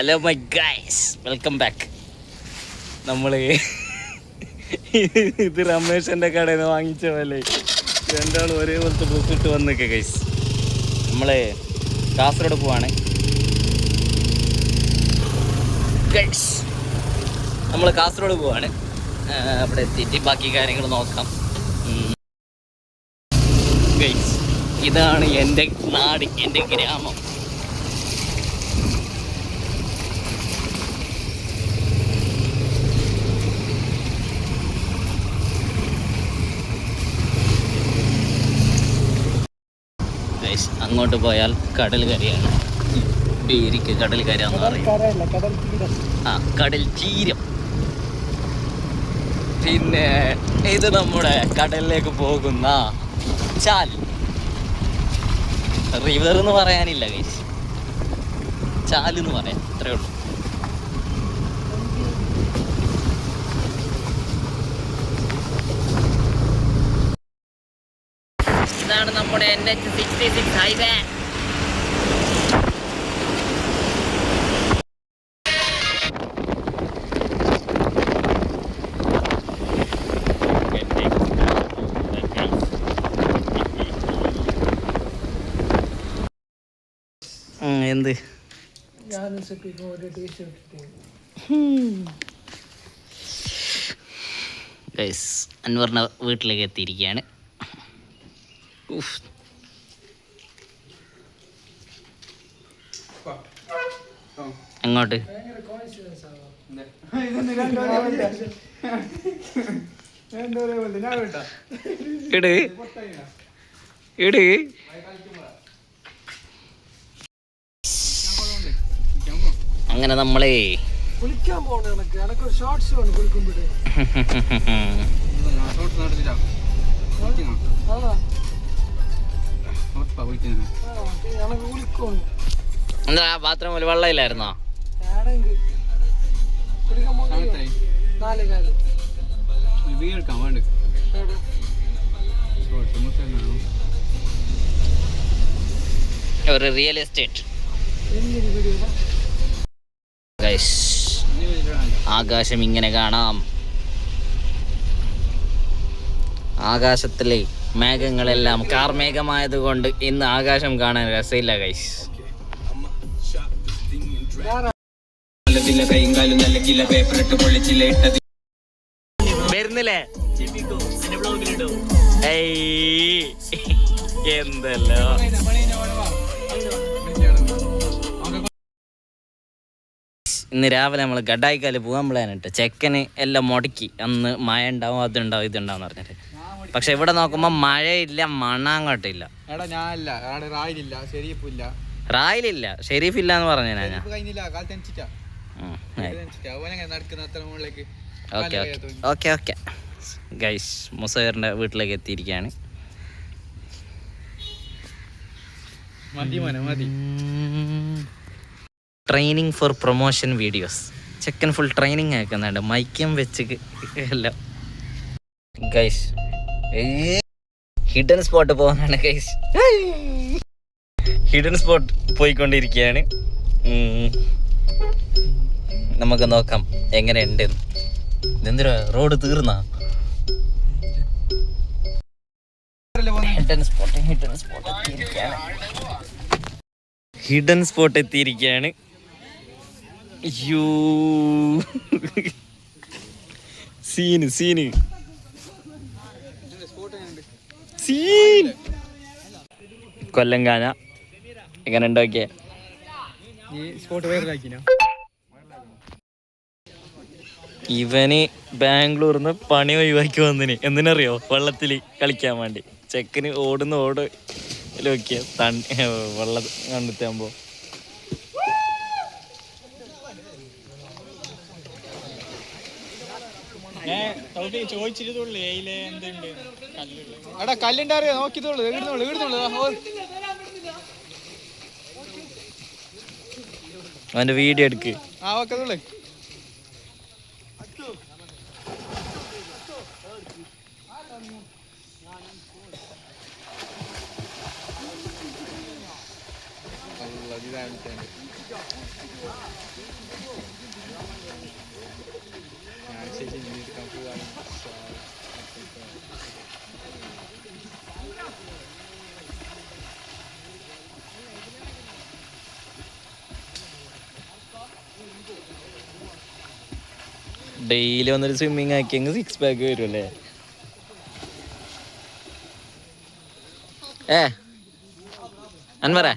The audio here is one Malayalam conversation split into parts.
Hello my guys, welcome back. നമ്മൾ ഇത് രമേശൻ്റെ കടയിൽ നിന്ന് വാങ്ങിച്ച പോലെ രണ്ടാളും ഒരേപോലത്തെ ബുക്ക് ഇട്ട് വന്നേക്കെ ഗൈസ്. നമ്മൾ കാസർഗോഡ് പോവാണ് ഗൈസ്. നമ്മൾ കാസർഗോഡ് പോവാണ്. അവിടെ എത്തിയിട്ട് ബാക്കി കാര്യങ്ങൾ നോക്കാം ഗൈസ്. ഇതാണ് എൻ്റെ നാട്, എൻ്റെ ഗ്രാമം. അങ്ങോട്ട് പോയാൽ കടൽ കരയാണ്. ബേരിക്ക് കടൽ കരയെന്ന് പറയും. കടൽ തീരം. പിന്നെ ഇത് നമ്മുടെ കടലിലേക്ക് പോകുന്ന ചാൽ. റിവർ എന്ന് പറയാനില്ല ഗൈസ്, ചാലെന്ന് പറയാം, അത്രേ ഉള്ളൂ. ഇതാണ് നമ്മുടെ NH66 ഹൈവേ. എന്ത് ഗൈസ്, അൻവറിൻ്റെ വീട്ടിലേക്ക് എത്തിയിരിക്കുകയാണ്. അങ്ങോട്ട് ഇട് ഇട്. അങ്ങനെ നമ്മളെ കുളിക്കാൻ പോണ ഷോർട്സ് എന്താ ബാത്റൂമിൽ വെള്ളമില്ലായിരുന്നോ? ഒരു റിയൽ എസ്റ്റേറ്റ് ഗൈസ്. ആകാശം ഇങ്ങനെ കാണാം. ആകാശത്തിലെ മേഘങ്ങളെല്ലാം കാർമേഘമായത് കൊണ്ട് ഇന്ന് ആകാശം കാണാൻ രസമില്ല ഗൈസ്. വരുന്നില്ലേ എന്തല്ലോ. ഇന്ന് രാവിലെ നമ്മൾ ഗഡായിക്കാല് പോകാൻ പ്ലാനിട്ട്. ചെക്കന് എല്ലാം മുടക്കി. അന്ന് മഴ ഉണ്ടാവും, അതുണ്ടാവും, ഇതുണ്ടാവും പറഞ്ഞിട്ട്. പക്ഷെ ഇവിടെ നോക്കുമ്പോ മഴയില്ല, മണ്ണാങ്ങോട്ടില്ല. റായിലില്ല, ഷെരീഫില്ല എന്ന് പറഞ്ഞു ഞാൻ. ഓക്കെ ഓക്കെ ഗൈസ്, മുസൈറിന്റെ വീട്ടിലേക്ക് എത്തിയിരിക്കുകയാണ്. Training for promotion videos. ചെക്കൻ ഫുൾ ട്രെയിനിങ് ആക്കുന്നുണ്ട്, മൈക്കം വെച്ച് എല്ലാം ഗൈസ്. ഹിഡൻ സ്പോട്ട് പോകുന്നതാണ് ഗൈസ്. ഹിഡൻ സ്പോട്ട് പോയിക്കൊണ്ടിരിക്കുകയാണ്. നമുക്ക് നോക്കാം എങ്ങനെയുണ്ട്. ഇതെന്തിനാ റോഡ് തീർന്നാ? ഹിഡൻ സ്പോട്ട് എത്തിയിരിക്കുകയാണ്. Scene scene scene. കൊല്ലങ്കാന എങ്ങനെ ഉണ്ടാക്കിയ ഇവന് ബാംഗ്ലൂർന്ന് പണി ഒഴിവാക്കി വന്നിന്. എന്തിനറിയോ? വെള്ളത്തിൽ കളിക്കാൻ വേണ്ടി. ചെക്കന് ഓടുന്ന ഓട് നോക്കിയ വെള്ളം കണ്ടെത്താകുമ്പോ കല്ലുണ്ടറിയോ? നോക്കിത്തോളൂ, അവന്റെ വീഡിയോ എടുക്ക്. ഡെയിലി വന്നൊരു സ്വിമ്മിങ് ആക്കിയെങ്കിൽ 6 പാക്ക് വരുമല്ലേ? അൻവറേ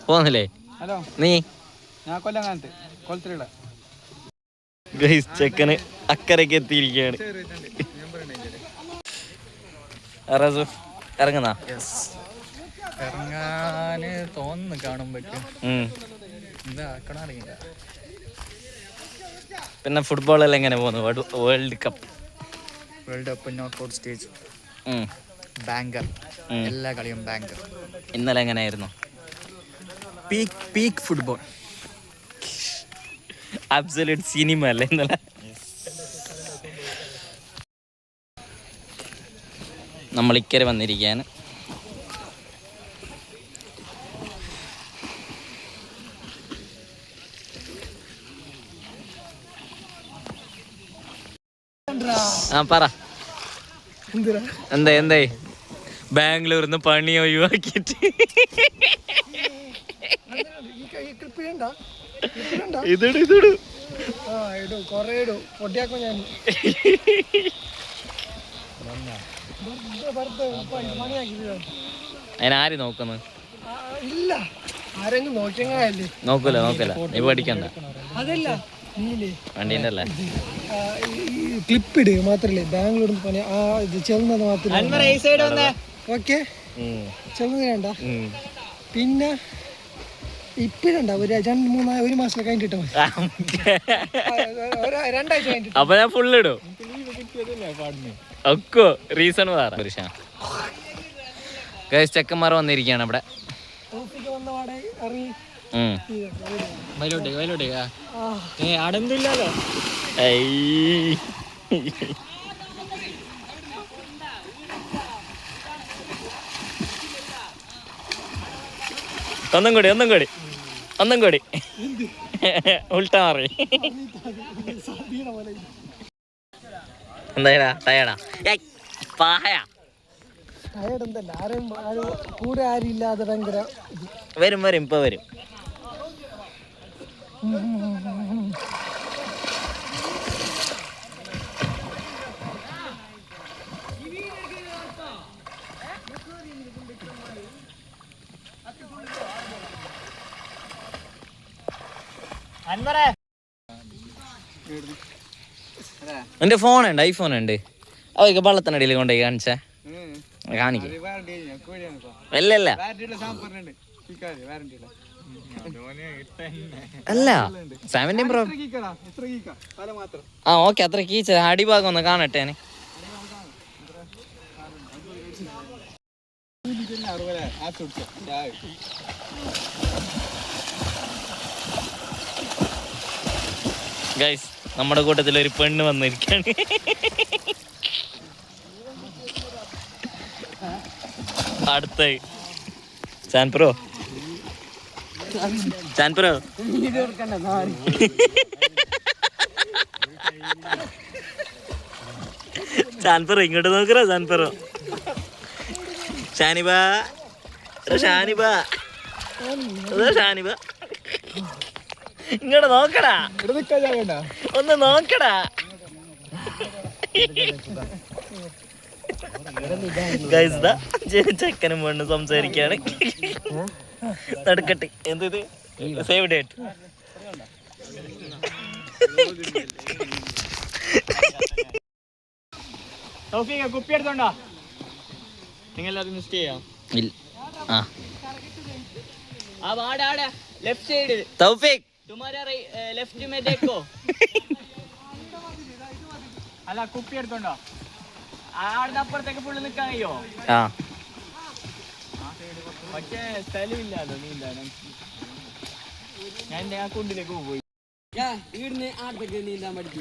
പോന്നില്ലേ? ഹലോ, നീ ഞാൻ കൊല്ലങ്ങാനത്ത് കൊളത്തിലുള്ള ചെക്കന് അക്കരക്ക് എത്തിയിരിക്കുകയാണ്. ഇറങ്ങുന്ന ഇറങ്ങാന് തോന്നുന്നു കാണുമ്പോഴേക്കും. പിന്നെ ഫുട്ബോളെല്ലാം എങ്ങനെ പോകുന്നു? World cup knockout stage banker, എല്ലാ കളിയും ബാങ്കർ. ഇന്നലെ എങ്ങനെയായിരുന്നു? പീക്ക് ഫുട്ബോൾ, അബ്സല്യൂട്ട് സിനിമ അല്ലേ ഇന്നലെ? നമ്മൾ ഇക്കരെ വന്നിരിക്കുകയാണ്. പറ എന്താ ബാംഗ്ലൂരിന്ന് പണി ഒഴിവാക്കിട്ട് അതിനാര് നോക്കുന്നു? നോക്കൂല നീ പഠിക്കണ്ട. വണ്ടീൻ്റെ അല്ലേ ക്ലിപ്പിട് മാത്രല്ലേ ബാംഗ്ലൂരിൽ പണി ചെറുന്നത് മാത്രമേ. ഓക്കെ, ചെറുത് വേണ്ട. പിന്നെ ഇപ്പഴണ്ട ഒരു മാസം കഴിഞ്ഞിട്ട് രണ്ടാഴ്ച കഴിഞ്ഞിട്ട്. അപ്പൊ ഞാൻ ഫുള്ള് ഇടും. ഒക്കെ റീസൺ ചെക്കന്മാർ വന്നിരിക്കുകയാണ് ഇവിടെ. അടന്തില്ലല്ലോ. ഒന്നും കൂടി ഉൾട്ട മാറി. എന്താ ടയർഡാ? കൂടെ ആരില്ലാതെ ഭയങ്കര വരും ഇപ്പൊ വരും. എന്റെ ഫോണുണ്ട്, ഐഫോൺ ഉണ്ട്. അവർക്ക് വള്ളത്തിനടിയിൽ കൊണ്ടുപോയി കാണിച്ചേ കാണിക്കും. അല്ല അല്ല 17 Pro. ആ ഓക്കെ, അത്ര കീച്ച അടിഭാഗം ഒന്ന് കാണട്ടെ. ഗൈസ്, നമ്മുടെ കൂട്ടത്തിൽ ഒരു പെണ്ണ് വന്നിരിക്കാണ്. അടുത്ത ചാൻപ്രോ ഇങ്ങോട്ട് നോക്കറ. ഷാനിബ ഇങ്ങോട്ട് നോക്കടാ, ഒന്ന് നോക്കടാ. ചെക്കനും പെണ്ണും സംസാരിക്കാണ്. തടുക്കട്ടെ. എന്ത് സേവ് ഡേറ്റ്? കുപ്പി എടുത്തോണ്ടാ നിങ്ങൾ മിസ് ചെയ്യാം. लेफ्ट साइड तौफीक तुम्हारा लेफ्ट में देखो. അല്ല കുപ്പി എടുത്തോണ്ടോ? ആടുന്ന അപ്പുറത്തേക്ക് ഫുള്ള് നിൽക്കാൻ കഴിയോ? പക്ഷേ സ്ഥലമില്ലല്ലോ നീന്താൻ. ഞാൻ ആ കുണ്ടിലേക്ക് പോയി നീന്താൻ പഠിച്ചു.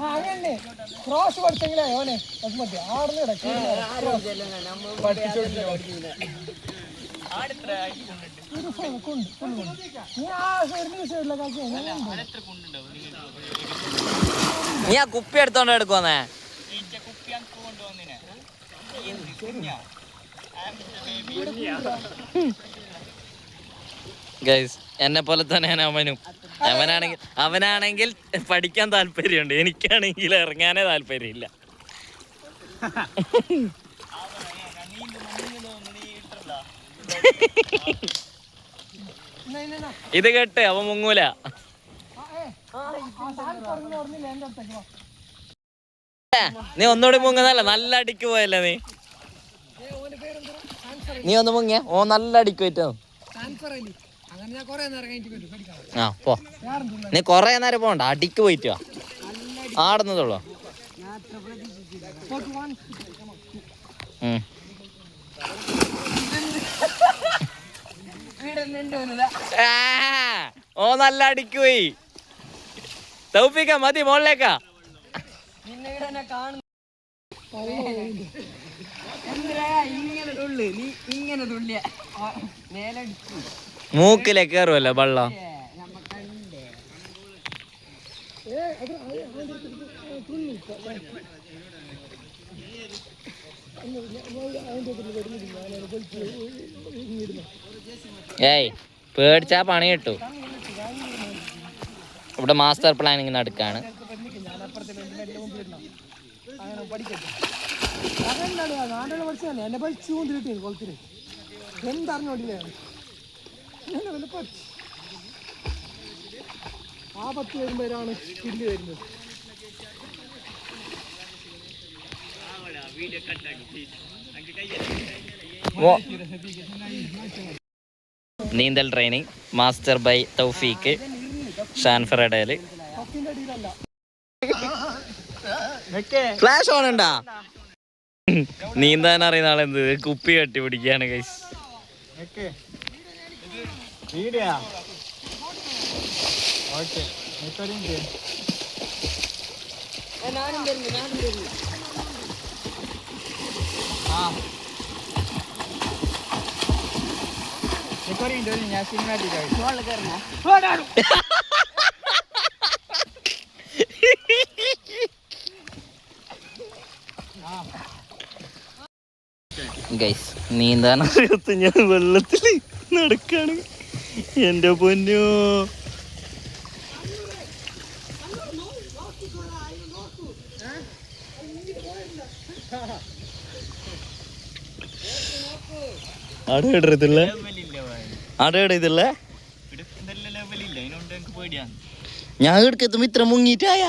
അങ്ങനെ ക്രോസ് പഠിച്ചെങ്കിലേ ഓനെ നീ ആ കുപ്പി എടുത്തോണ്ട് എടുക്കുവന്നേ. ഗൈസ്, എന്നെ പോലെ തന്നെയാണ് അവനും. അവനാണെങ്കിൽ പഠിക്കാൻ താല്പര്യമുണ്ട്, എനിക്കാണെങ്കിൽ ഇറങ്ങാനേ താല്പര്യമില്ല. ഇത് കേട്ട് അവൻ മുങ്ങൂല. നീ ഒന്നുകൂടി മുങ്ങുന്നല്ല, നല്ല അടിക്ക് പോയല്ലേ നീ ഒന്ന് മുങ്ങിയ ഓ നല്ല അടിക്ക് പറ്റോ. ആ പോ, നീ കൊറേ നേരം പോണ്ട, അടിക്ക് പോയിട്ടോ ആടുന്നതുള്ളൂ. ഓ നല്ല അടിക്ക് പോയി. തൗഫീക്ക മതി, മോളിലേക്കാ. മൂക്കിലെ കേറുമല്ലോ വെള്ളം. ഏയ് പേടിച്ചാ പണി കിട്ടു. ഇവിടെ മാസ്റ്റർ പ്ലാനിങ് നടക്കാണ്. നീന്തൽ ട്രെയിനിങ് മാസ്റ്റർ ബൈ തൗഫീക്ക് ഷാൻഫറഡേല്. ഫ്ലാഷ് ഓൺ ഉണ്ടാ? നീന്താൻ അറിയുന്ന ആളെന്ത് കുപ്പി കട്ടി പിടിക്കാണ് ഗൈസ്. ഞാൻ സിനിമാറ്റിക് ഗൈസ് നീന്താൻ അറിയാത്ത ഞാൻ വെള്ളത്തിൽ നടക്കാണ്. എന്റെ പൊന്നോ, അടയിടത്തില്ല അടയിടത്തില്ല. ഞാൻ എടുക്കെത്തുമ്പോ ഇത്ര മുങ്ങിട്ടായ.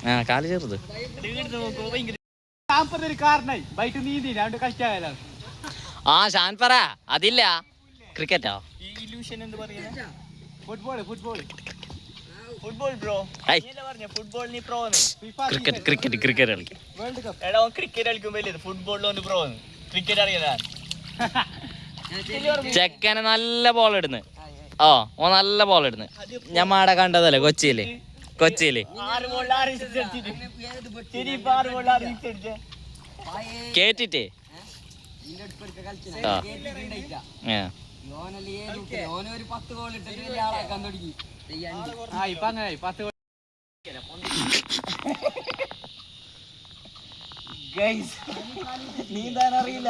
ആ കാല് ചെറുത്. ആ ഷാൻ പറ അതില്ല. ക്രിക്കറ്റോ? ക്രിക്കറ്റ് ചെക്കന് നല്ല ബോൾ ഇടുന്നു. ഓ നല്ല ബോൾ ഇടുന്നു. ഞാൻ മാടെ കണ്ടതല്ലേ കൊച്ചിയില് കേട്ടിട്ടേ. നീന്താൻ അറിയില്ല,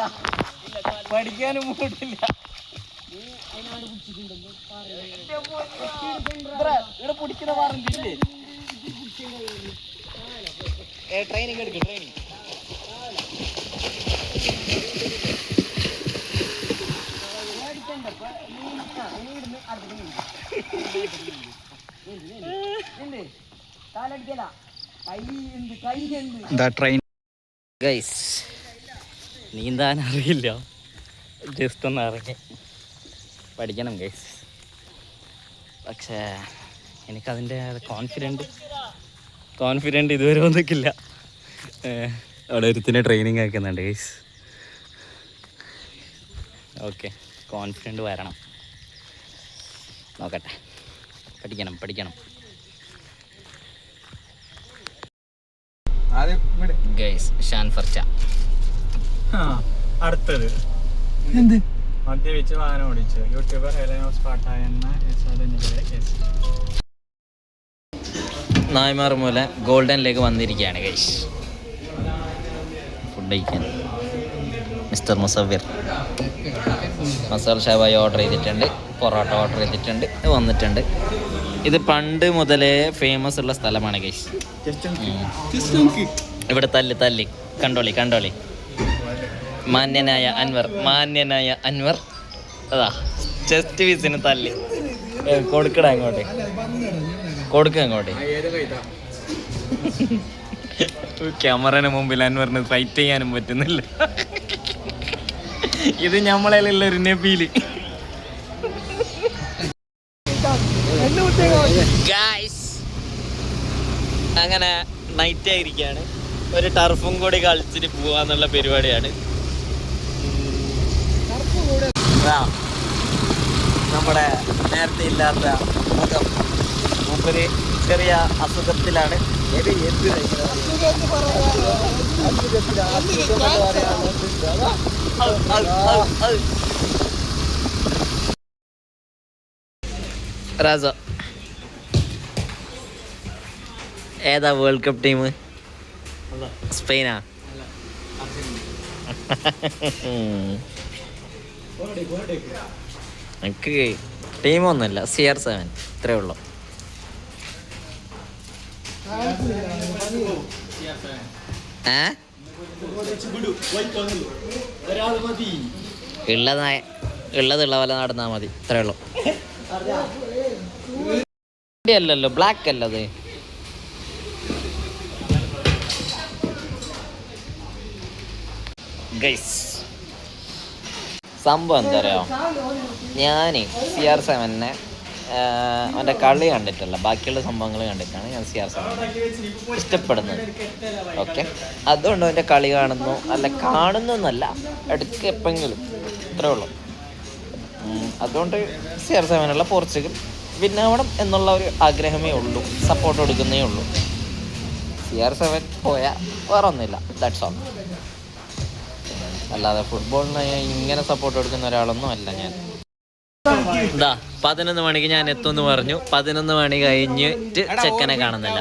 പഠിക്കാനും മൂടില്ല. ഇവിടെ പിടിക്കുന്ന പറഞ്ഞില്ലേ ട്രെയിനിങ് എടുക്കും. ട്രെയിനിങ് ഗൈസ് നീന്താൻ അറിയില്ല, ജസ്റ്റ് ഒന്ന് ഇറങ്ങി പഠിക്കണം ഗൈസ്. പക്ഷേ എനിക്കതിൻ്റെ കോൺഫിഡൻറ്റ് ഇതുവരെ ഒന്നിക്കില്ല. അവിടെ ഒരുത്തിനെ ട്രെയിനിങ് ആക്കുന്നുണ്ട് ഗൈസ്. ഓക്കെ, കോൺഫിഡൻറ്റ് വരണം, നോക്കട്ടെ. പഠിക്കണം. ഗൈസ് ഷാൻ ഫർച്ച അടുത്തത് എന്ത് മദ്യപിച്ച് വാഹനം ഓടിച്ചു യൂട്യൂബർ ഹെലനോസ് പാട്ടായ എന്ന കേസ്. നായ്മാർ മൂലം ഗോൾഡനിലേക്ക് വന്നിരിക്കുകയാണ് ഗൈസ് ഫുഡ് കഴിക്കാൻ. മിസ്റ്റർ മുസവ്വിർ. മസാല ഷവായി ഓർഡർ ചെയ്തിട്ടുണ്ട്, പൊറോട്ട ഓർഡർ ചെയ്തിട്ടുണ്ട്, ഇത് വന്നിട്ടുണ്ട്. ഇത് പണ്ട് മുതലേ ഫേമസ് ഉള്ള സ്ഥലമാണ് ഗൈസ്. ഇവിടെ തല്ലി കണ്ടോളി. മാന്യനായ അൻവർ അതാ ചെസ്റ്റ് പീസിന് തല്ലി കൊടുക്കട അങ്ങോട്ട്. ക്യാമറന് മുമ്പിൽ അൻവറിന് ഫൈറ്റ് ചെയ്യാനും പറ്റുന്നില്ല. ഇത് നമ്മളെല്ലാം ഒരു നബീല്. അങ്ങനെ നൈറ്റ് ആയിരിക്കാണ്. ഒരു ടർഫും കൂടി കളിച്ചിട്ട് പോവാന്നുള്ള പരിപാടിയാണ്. നമ്മുടെ നേരത്തെ ഇല്ലാത്ത മുഖം, മൂപ്പര് ചെറിയ അസുഖത്തിലാണ്. റാസ ഏതാ വേൾഡ് കപ്പ് ടീം? സ്പെയിനാ? എനിക്ക് ടീമൊന്നുമില്ല, CR7 ഇത്രേ ഉള്ളൂ. ഉള്ള പോലെ നടന്നാ മതി, ഇത്രേ ഉള്ളൂ. അല്ലല്ലോ, ബ്ലാക്ക് അല്ലത്. ഗൈസ് സംഭവം എന്താ പറയുക, ഞാൻ CR7 അവൻ്റെ കളി കണ്ടിട്ടല്ല, ബാക്കിയുള്ള സംഭവങ്ങൾ കണ്ടിട്ടാണ് ഞാൻ CR7 ഇഷ്ടപ്പെടുന്നത്. ഓക്കെ, അതുകൊണ്ട് അവൻ്റെ കളി കാണുന്നു, അല്ല കാണുന്നല്ല, ഇടയ്ക്ക് എപ്പെങ്കിലും, ഇത്രേ ഉള്ളൂ. അതുകൊണ്ട് CR7 പോർച്ചുഗൽ വിന്നാവണം എന്നുള്ള ഒരു ആഗ്രഹമേ ഉള്ളൂ, സപ്പോർട്ട് കൊടുക്കുന്നേ ഉള്ളൂ. CR7 പോയാൽ വേറെ ഒന്നുമില്ല, ദാറ്റ്സ് ഓൾ. അല്ലാതെ ഫുട്ബോളിന് ഇങ്ങനെ സപ്പോർട്ട് കൊടുക്കുന്ന ഒരാളൊന്നും അല്ല ഞാൻ. 11 മണിക്ക് ഞാൻ എത്തുമെന്ന് പറഞ്ഞു. 11 മണി കഴിഞ്ഞിട്ട് ചെക്കനെ കാണുന്നില്ല.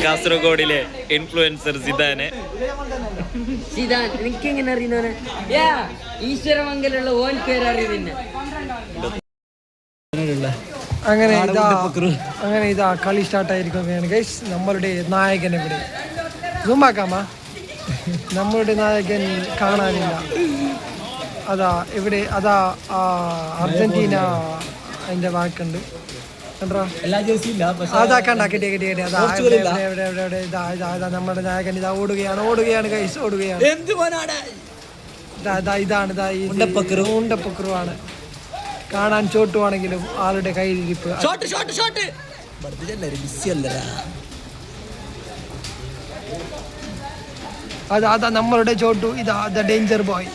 കാസർഗോഡിലെ ഇൻഫ്ലുവൻസർ സിദാനെ. എനിക്കെങ്ങനെ അറിയുന്നവനെ? ഈശ്വരമംഗലുള്ള ഓൻ പേരറിയുന്ന. അങ്ങനെ ഇതാ കളി സ്റ്റാർട്ടായിരിക്കുകയാണ് ഗൈസ്. നമ്മളുടെ നായകൻ ഇവിടെ സൂമാക്കാമ, നമ്മളുടെ നായകൻ കാണാനില്ല. അതാ ഇവിടെ, അതാ അർജന്റീന അതിന്റെ വാക്കുണ്ട്. അതാ കണ്ട കിട്ടിയ അതാ നമ്മുടെ നായകൻ ഇതാ ഓടുകയാണ് ഗൈസ്, ഓടുകയാണ്. ഇതാണ് ഉണ്ടപ്പക്രുവാണ്. കാണാൻ ചോട്ടുവാണെങ്കിലും ആളുടെ കയ്യിലിരിപ്പ്. അതാ നമ്മളുടെ ചോട്ടു, ഇതാ danger boy.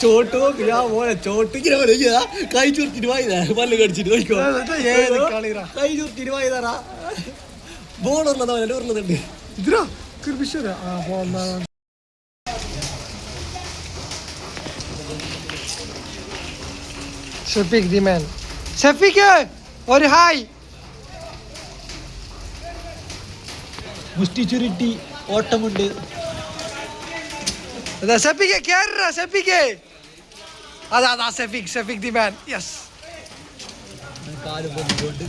Shafeeq the man. Shafeeq ഒരു ഹായ്. മുഷ്ടി ചുരുട്ടി ഓട്ടമുണ്ട്. ഷഫീഖ് കേറ, ഷഫീഖ് അതാ ഷഫീഖ് ദി മാൻ. യെസ്, കാല് പൊന്നിക്കൊണ്ട്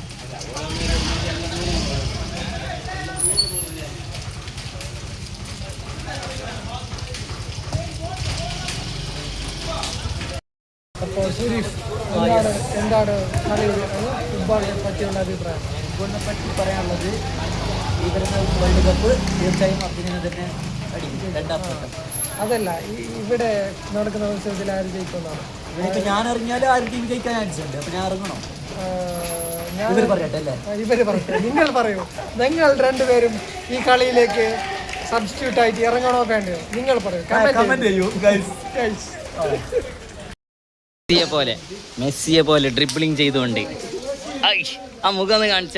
അപ്പോൾ സുരീഫ്, എന്താണ് ഫുട്ബോളിനെ പറ്റിയുള്ള അഭിപ്രായം? ഫുട്ബോളിനെ പറ്റി പറയാനുള്ളത്, ഈ വരുന്ന വേൾഡ് കപ്പ് തീർച്ചയായും അർജന്റീന തന്നെ അടിക്കും, രണ്ടാം ഘട്ടം. അതല്ല, ഇവിടെ നടക്കുന്ന മത്സരത്തിൽ ആര് ജയിക്കുന്നതാണ്? ഇവരിപ്പോൾ ഞാൻ അറിഞ്ഞാൽ ആരും ടീം ജയിക്കാൻ ചാൻസ് ഉണ്ട്. അപ്പോൾ ഞാൻ ഇറങ്ങണോ? ഇവര് പറയട്ടെ അല്ലേ? ഇവര് പറയട്ടെ, നിങ്ങൾ പറയൂ. നിങ്ങൾ രണ്ടുപേരും ഈ കളിയിലേക്ക് സബ്സ്റ്റിറ്റ്യൂട്ട് ആയിട്ട് ഇറങ്ങണോ വേണ്ടയോ? നിങ്ങൾ പറയൂ, കമന്റ് ചെയ്യൂ ഗൈസ്. മെസ്സിയെ പോലെ ഡ്രിബിളിങ് ചെയ്തുകൊണ്ട് ആ മുഖം ഒന്ന് കാണിച്ച.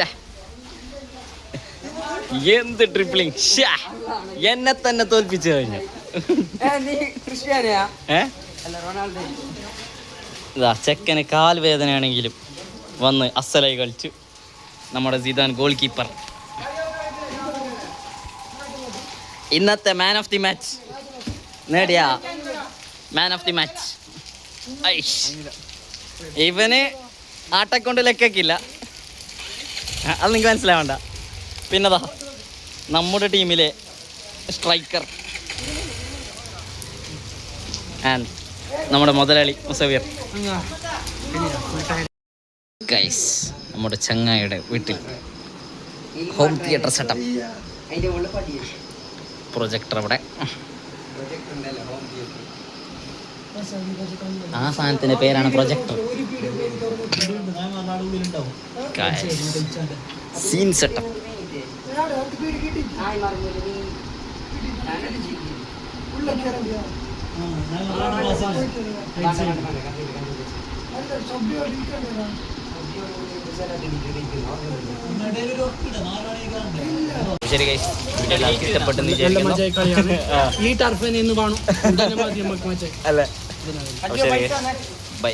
എന്ത് ഡ്രിബിളിങ്! എന്നെ തന്നെ തോൽപ്പിച്ചു കഴിഞ്ഞു. നീ ക്രിസ്ത്യാനിയാ ഏ അല്ല റൊണാൾഡോ? ഇതാ ചെക്കന് കാൽ വേദനയാണെങ്കിലും വന്ന് അസലായി കളിച്ചു നമ്മുടെ സിദാൻ ഗോൾ കീപ്പർ. ഇന്നത്തെ മാൻ ഓഫ് ദി മാച്ച് നേടിയ മാൻ ഓഫ് ദി മാച്ച്. ഇവന് ആട്ടക്കൊണ്ട് ലെക്കില്ല, അത് നിങ്ങൾക്ക് മനസ്സിലാവണ്ട. പിന്നെതാ നമ്മുടെ ടീമിലെ സ്ട്രൈക്കർ ആൻഡ് നമ്മുടെ മുതലാളി മുസവിർ. ഗൈസ്, നമ്മുടെ ചങ്ങായിയുടെ വീട്ടിൽ ഹോം തിയേറ്റർ സെറ്റപ്പ്, അതിന്റെ ഉള്ളിൽ പടി പ്രൊജക്ടർ അവിടെ. ആ സാധനത്തിന്റെ പേരാണ് പ്രൊജക്ടർ. Scene setup. ശരി ഗൈസ്, വീഡിയോ എല്ലാവർക്കും ഇഷ്ടപ്പെട്ടെന്ന് വിചാരിക്കുന്നു. ഈ ടർഫിൽ നിന്ന് വേണം അല്ലേ? ബൈ.